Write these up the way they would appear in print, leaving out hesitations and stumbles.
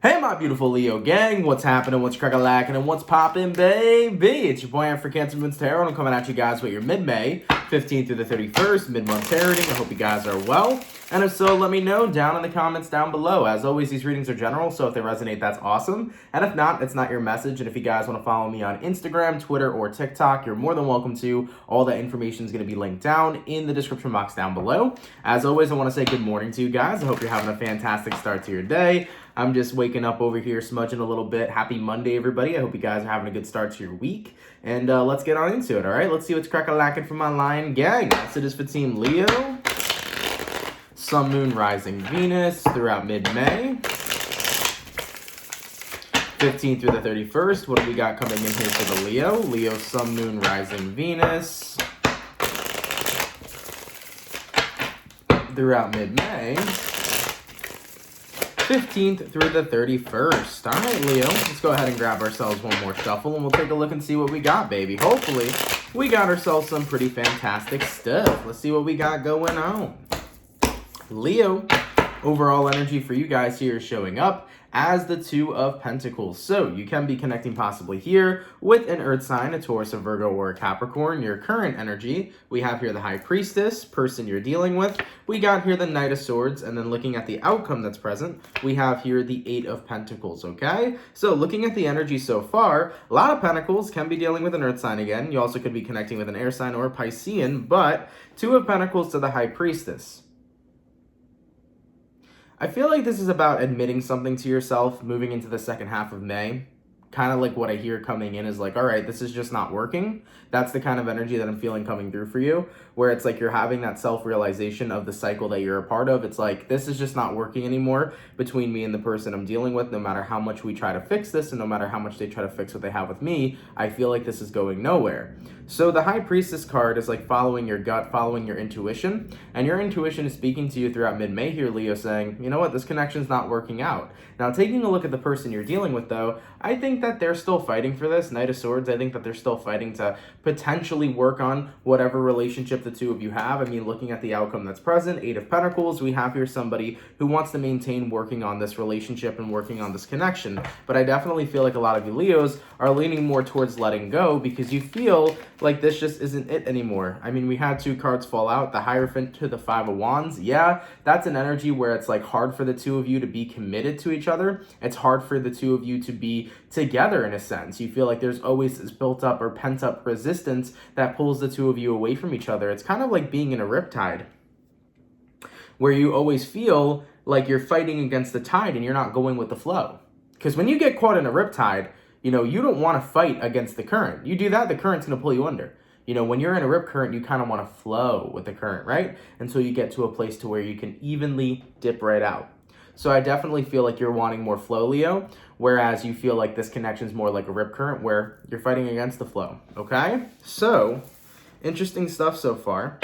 Hey my beautiful Leo gang, what's happening, what's crack-a-lackin', and what's poppin', baby? It's your boy for CancerMoonsTarot, and I'm coming at you guys with your mid-May, 15th through the 31st, mid-month tarot reading. I hope you guys are well, and if so, let me know down in the comments down below. As always, these readings are general, so if they resonate, that's awesome, and if not, it's not your message. And if you guys want to follow me on Instagram, Twitter, or TikTok, you're more than welcome to. All that information is going to be linked down in the description box down below. As always, I want to say good morning to you guys. I hope you're having a fantastic start to your day. I'm just waking up over here, smudging a little bit. Happy Monday, everybody. I hope you guys are having a good start to your week. And let's get on into it, all right? Let's see what's crack-a-lackin' for my lion gang. Yes, it is for Team Leo. Sun, Moon, Rising, Venus throughout mid-May. 15th through the 31st. What do we got coming in here for the Leo? Leo, Sun, Moon, Rising, Venus throughout mid-May. 15th through the 31st. All right, Leo, let's go ahead and grab ourselves one more shuffle, and we'll take a look and see what we got, baby. Hopefully, we got ourselves some pretty fantastic stuff. Let's see what we got going on. Leo, overall energy for you guys here is showing up as the Two of Pentacles. So you can be connecting possibly here with an earth sign, a Taurus, a Virgo, or a Capricorn. Your current energy, we have here the High Priestess, person you're dealing with. We got here the Knight of Swords, and then looking at the outcome that's present, we have here the Eight of Pentacles, okay? So looking at the energy so far, a lot of Pentacles can be dealing with an earth sign again. You also could be connecting with an air sign or a Piscean, but Two of Pentacles to the High Priestess. I feel like this is about admitting something to yourself moving into the second half of May. Kind of like what I hear coming in is like, all right, this is just not working. That's the kind of energy that I'm feeling coming through for you, where it's like you're having that self-realization of the cycle that you're a part of. It's like, this is just not working anymore between me and the person I'm dealing with. No matter how much we try to fix this, and no matter how much they try to fix what they have with me, I feel like this is going nowhere. So the High Priestess card is like following your gut, following your intuition, and your intuition is speaking to you throughout mid-May here, Leo, saying, you know what, this connection's not working out. Now, taking a look at the person you're dealing with, though, I think that they're still fighting for this. Knight of Swords, I think that they're still fighting to potentially work on whatever relationship the two of you have. I mean, looking at the outcome that's present, Eight of Pentacles, we have here somebody who wants to maintain working on this relationship and working on this connection. But I definitely feel like a lot of you Leos are leaning more towards letting go because you feel like this just isn't it anymore. I mean, we had two cards fall out, the Hierophant to the Five of Wands. Yeah, that's an energy where it's like hard for the two of you to be committed to each other. It's hard for the two of you to be together in a sense. You feel like there's always this built up or pent up resistance that pulls the two of you away from each other. It's kind of like being in a riptide where you always feel like you're fighting against the tide and you're not going with the flow. Because when you get caught in a riptide, you know, you don't want to fight against the current. You do that, the current's going to pull you under. You know, when you're in a rip current, you kind of want to flow with the current, right? Until you get to a place to where you can evenly dip right out. So I definitely feel like you're wanting more flow, Leo, whereas you feel like this connection is more like a rip current where you're fighting against the flow, okay? So, interesting stuff so far.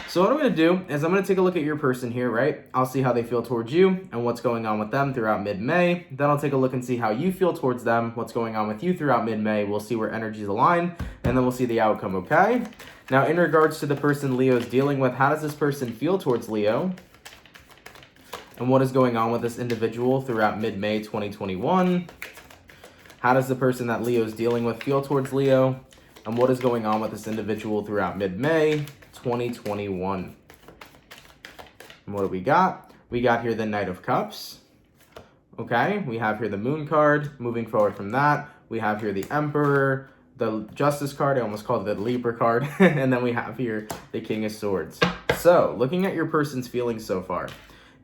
So what I'm going to do is I'm going to take a look at your person here, right? I'll see how they feel towards you and what's going on with them throughout mid-May. Then I'll take a look and see how you feel towards them, what's going on with you throughout mid-May. We'll see where energies align, and then we'll see the outcome, okay? Now, in regards to the person Leo's dealing with, how does this person feel towards Leo? And what is going on with this individual throughout mid-May 2021? How does the person that Leo's dealing with feel towards Leo? And what is going on with this individual throughout mid-May 2021? And what do we got? We got here the Knight of Cups. Okay, we have here the Moon card. Moving forward from that, we have here the Emperor, the Justice card. I almost called it the Libra card. And then we have here the King of Swords. So, looking at your person's feelings so far.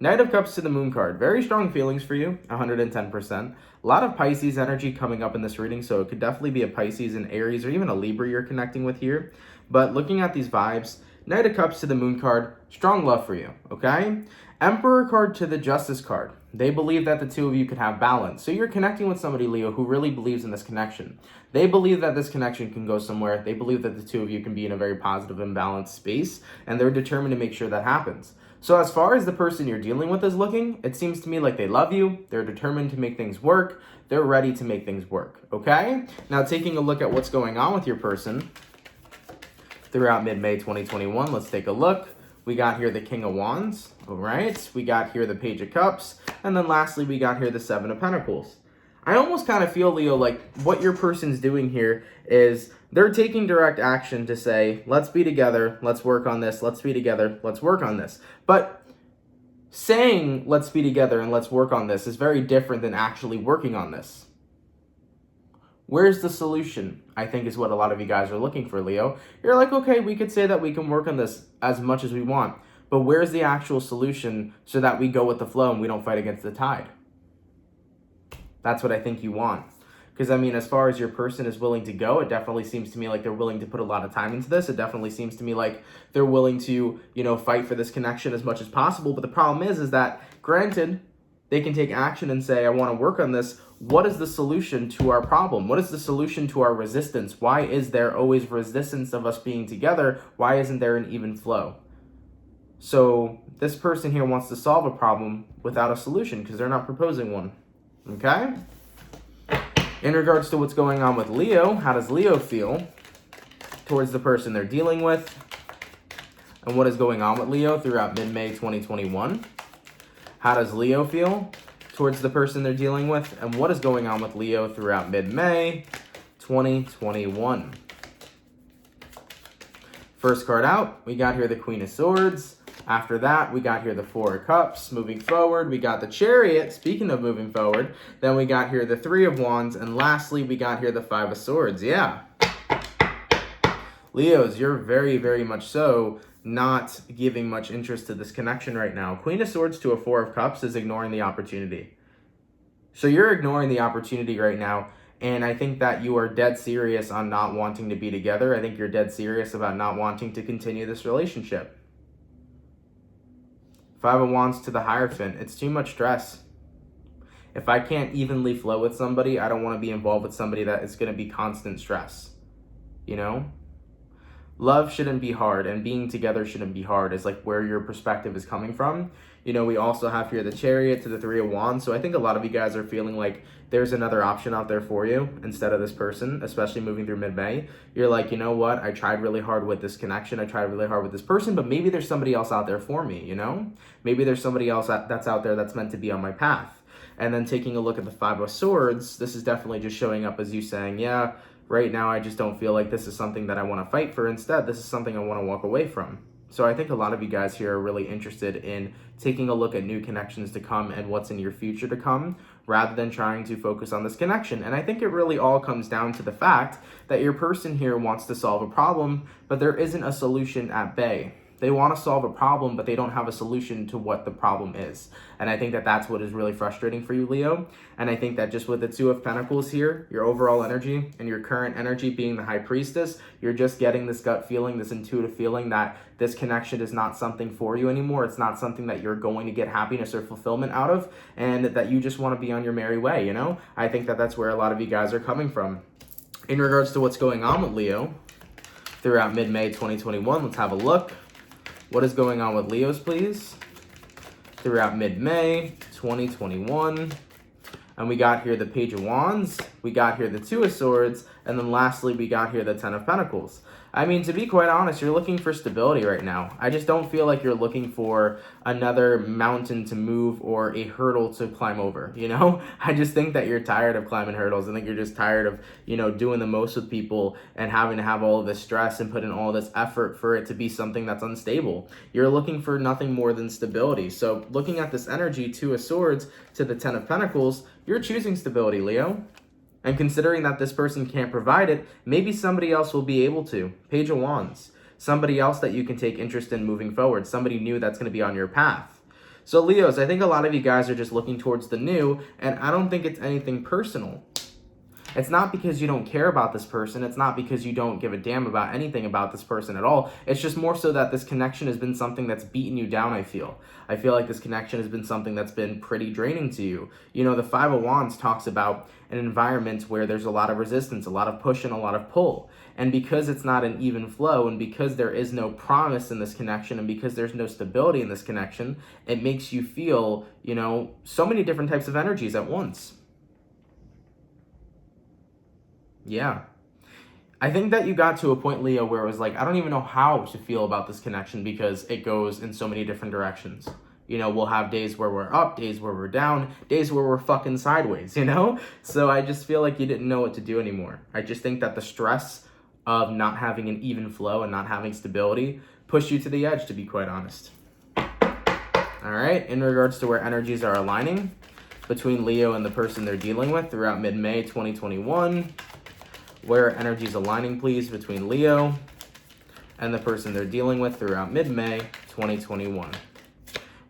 Knight of Cups to the Moon card. Very strong feelings for you, 110%. A lot of Pisces energy coming up in this reading, so it could definitely be a Pisces, an Aries, or even a Libra you're connecting with here. But looking at these vibes, Knight of Cups to the Moon card, strong love for you, okay? Emperor card to the Justice card. They believe that the two of you could have balance. So you're connecting with somebody, Leo, who really believes in this connection. They believe that this connection can go somewhere. They believe that the two of you can be in a very positive and balanced space, and they're determined to make sure that happens. So as far as the person you're dealing with is looking, it seems to me like they love you, they're determined to make things work, they're ready to make things work, okay? Now taking a look at what's going on with your person throughout mid-May 2021, let's take a look. We got here the King of Wands, all right? We got here the Page of Cups. And then lastly, we got here the Seven of Pentacles. I almost kind of feel, Leo, like what your person's doing here is they're taking direct action to say, let's be together, let's work on this, let's be together, let's work on this. But saying let's be together and let's work on this is very different than actually working on this. Where's the solution? I think is what a lot of you guys are looking for, Leo. You're like, okay, we could say that we can work on this as much as we want, but where's the actual solution so that we go with the flow and we don't fight against the tide? That's what I think you want. Because, I mean, as far as your person is willing to go, it definitely seems to me like they're willing to put a lot of time into this. It definitely seems to me like they're willing to, fight for this connection as much as possible. But the problem is that, granted, they can take action and say, I want to work on this. What is the solution to our problem? What is the solution to our resistance? Why is there always resistance of us being together? Why isn't there an even flow? So this person here wants to solve a problem without a solution because they're not proposing one. Okay? In regards to what's going on with Leo, how does Leo feel towards the person they're dealing with? And what is going on with Leo throughout mid-May 2021? How does Leo feel towards the person they're dealing with? And what is going on with Leo throughout mid-May 2021? First card out, we got here the Queen of Swords. After that, we got here the Four of Cups. Moving forward, we got the Chariot. Speaking of moving forward, then we got here the Three of Wands. And lastly, we got here the Five of Swords. Yeah. Leos, you're very, very much so not giving much interest to this connection right now. Queen of Swords to a Four of Cups is ignoring the opportunity. So you're ignoring the opportunity right now. And I think that you are dead serious on not wanting to be together. I think you're dead serious about not wanting to continue this relationship. Five of Wands to the Hierophant. It's too much stress. If I can't evenly flow with somebody, I don't want to be involved with somebody that is going to be constant stress. Love shouldn't be hard, and being together shouldn't be hard, is like where your perspective is coming from. We also have here the Chariot to the Three of Wands. So I think a lot of you guys are feeling like there's another option out there for you instead of this person, especially moving through mid-May. You're like, you know what? I tried really hard with this connection. I tried really hard with this person, but maybe there's somebody else out there for me, Maybe there's somebody else that's out there that's meant to be on my path. And then taking a look at the Five of Swords, this is definitely just showing up as you saying, yeah, right now I just don't feel like this is something that I want to fight for. Instead, this is something I want to walk away from. So I think a lot of you guys here are really interested in taking a look at new connections to come and what's in your future to come, rather than trying to focus on this connection. And I think it really all comes down to the fact that your person here wants to solve a problem, but there isn't a solution at bay. They want to solve a problem, but they don't have a solution to what the problem is. And I think that that's what is really frustrating for you, Leo. And I think that just with the Two of Pentacles here, your overall energy and your current energy being the High Priestess, you're just getting this gut feeling, this intuitive feeling that this connection is not something for you anymore. It's not something that you're going to get happiness or fulfillment out of, and that you just want to be on your merry way, I think that that's where a lot of you guys are coming from. In regards to what's going on with Leo throughout mid-May 2021, let's have a look. What is going on with Leos, please? Throughout mid-May 2021. And we got here the Page of Wands. We got here the Two of Swords. And then lastly, we got here the Ten of Pentacles. I mean, to be quite honest, you're looking for stability right now. I just don't feel like you're looking for another mountain to move or a hurdle to climb over, I just think that you're tired of climbing hurdles. I think you're just tired of, doing the most with people and having to have all of this stress and put in all this effort for it to be something that's unstable. You're looking for nothing more than stability. So looking at this energy, Two of Swords to the Ten of Pentacles, you're choosing stability, Leo. And considering that this person can't provide it, maybe somebody else will be able to. Page of Wands. Somebody else that you can take interest in moving forward. Somebody new that's going to be on your path. So Leos, I think a lot of you guys are just looking towards the new, and I don't think it's anything personal. It's not because you don't care about this person. It's not because you don't give a damn about anything about this person at all. It's just more so that this connection has been something that's beaten you down, I feel. I feel like this connection has been something that's been pretty draining to you. The Five of Wands talks about an environment where there's a lot of resistance, a lot of push, and a lot of pull. And because it's not an even flow, and because there is no promise in this connection, and because there's no stability in this connection, it makes you feel, so many different types of energies at once. Yeah. I think that you got to a point, Leo, where it was like, I don't even know how to feel about this connection because it goes in so many different directions. You know, we'll have days where we're up, days where we're down, days where we're fucking sideways, you know? So I just feel like you didn't know what to do anymore. I just think that the stress of not having an even flow and not having stability pushed you to the edge, to be quite honest. All right, in regards to where energies are aligning between Leo and the person they're dealing with throughout mid-May 2021, where are energies aligning, please, between Leo and the person they're dealing with throughout mid-May 2021.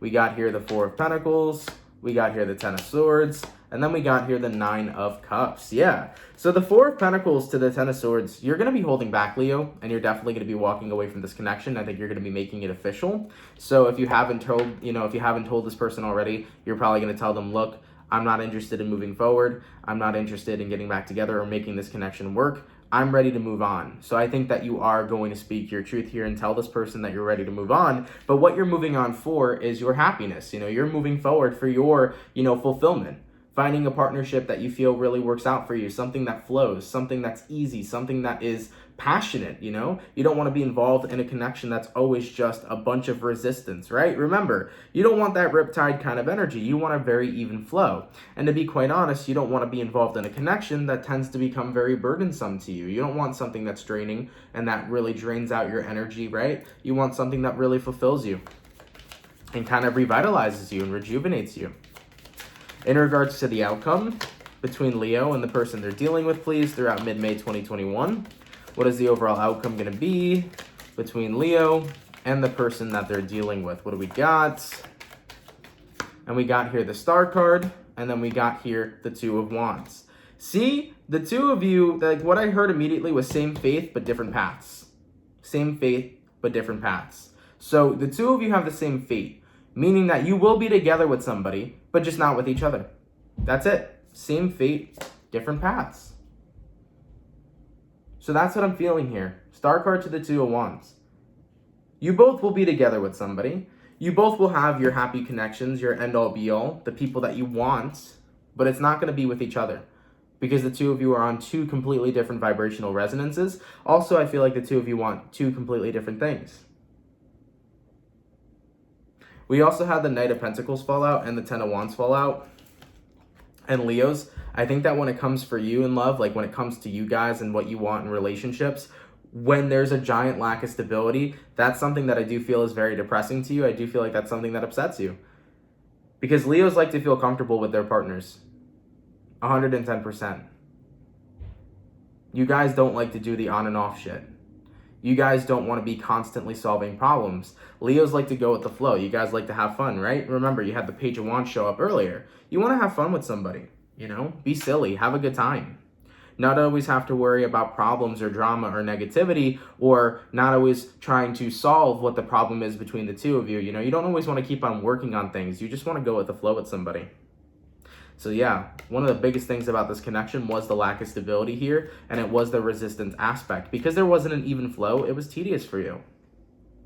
We got here the Four of Pentacles, we got here the Ten of Swords, and then we got here the Nine of Cups. Yeah, so the Four of Pentacles to the Ten of Swords, you're going to be holding back, Leo, and you're definitely going to be walking away from this connection. I think you're going to be making it official. So if you haven't told, if you haven't told this person already, you're probably going to tell them, look, I'm not interested in moving forward. I'm not interested in getting back together or making this connection work. I'm ready to move on. So I think that you are going to speak your truth here and tell this person that you're ready to move on. But what you're moving on for is your happiness. You're moving forward for your, fulfillment. Finding a partnership that you feel really works out for you, something that flows, something that's easy, something that is passionate, You don't want to be involved in a connection that's always just a bunch of resistance, right? Remember, you don't want that riptide kind of energy. You want a very even flow. And to be quite honest, you don't want to be involved in a connection that tends to become very burdensome to you. You don't want something that's draining and that really drains out your energy, right? You want something that really fulfills you and kind of revitalizes you and rejuvenates you. In regards to the outcome between Leo and the person they're dealing with, please, throughout mid-May 2021, what is the overall outcome going to be between Leo and the person that they're dealing with? What do we got? And we got here the Star card, and then we got here the Two of Wands. See, the two of you, like what I heard immediately was same faith, but different paths. Same faith, but different paths. So the two of you have the same fate, meaning that you will be together with somebody, but just not with each other. That's it. Same fate, different paths. So that's what I'm feeling here. Star card to the Two of Wands. You both will be together with somebody. You both will have your happy connections, your end-all be-all, the people that you want, but it's not going to be with each other because the two of you are on two completely different vibrational resonances. Also, I feel like the two of you want two completely different things. We also had the Knight of Pentacles fall out and the Ten of Wands fall out. And Leos, I think that when it comes for you in love, like when it comes to you guys and what you want in relationships, when there's a giant lack of stability, that's something that I do feel is very depressing to you. I do feel like that's something that upsets you. Because Leos like to feel comfortable with their partners. 110%. You guys don't like to do the on and off shit. You guys don't want to be constantly solving problems. Leos like to go with the flow. You guys like to have fun, right? Remember, you had the Page of Wands show up earlier. You want to have fun with somebody, Be silly, have a good time. Not always have to worry about problems or drama or negativity, or not always trying to solve what the problem is between the two of you. You don't always want to keep on working on things. You just want to go with the flow with somebody. So yeah, one of the biggest things about this connection was the lack of stability here, and it was the resistance aspect. Because there wasn't an even flow, it was tedious for you.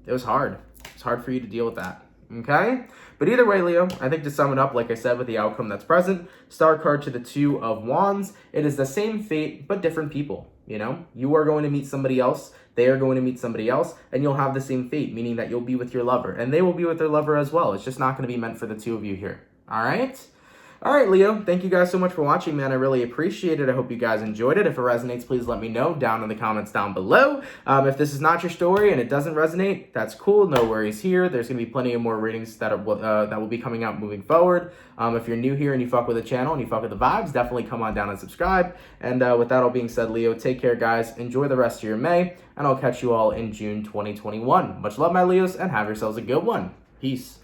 It was hard. It's hard for you to deal with that, okay? But either way, Leo, I think to sum it up, like I said, with the outcome that's present, Star card to the Two of Wands, it is the same fate, but different people, You are going to meet somebody else, they are going to meet somebody else, and you'll have the same fate, meaning that you'll be with your lover, and they will be with their lover as well. It's just not going to be meant for the two of you here, all right? All right, Leo, thank you guys so much for watching, man. I really appreciate it. I hope you guys enjoyed it. If it resonates, please let me know down in the comments down below. If this is not your story and it doesn't resonate, that's cool. No worries here. There's going to be plenty of more readings that will be coming out moving forward. If you're new here and you fuck with the channel and you fuck with the vibes, definitely come on down and subscribe. And with that all being said, Leo, take care, guys. Enjoy the rest of your May, and I'll catch you all in June 2021. Much love, my Leos, and have yourselves a good one. Peace.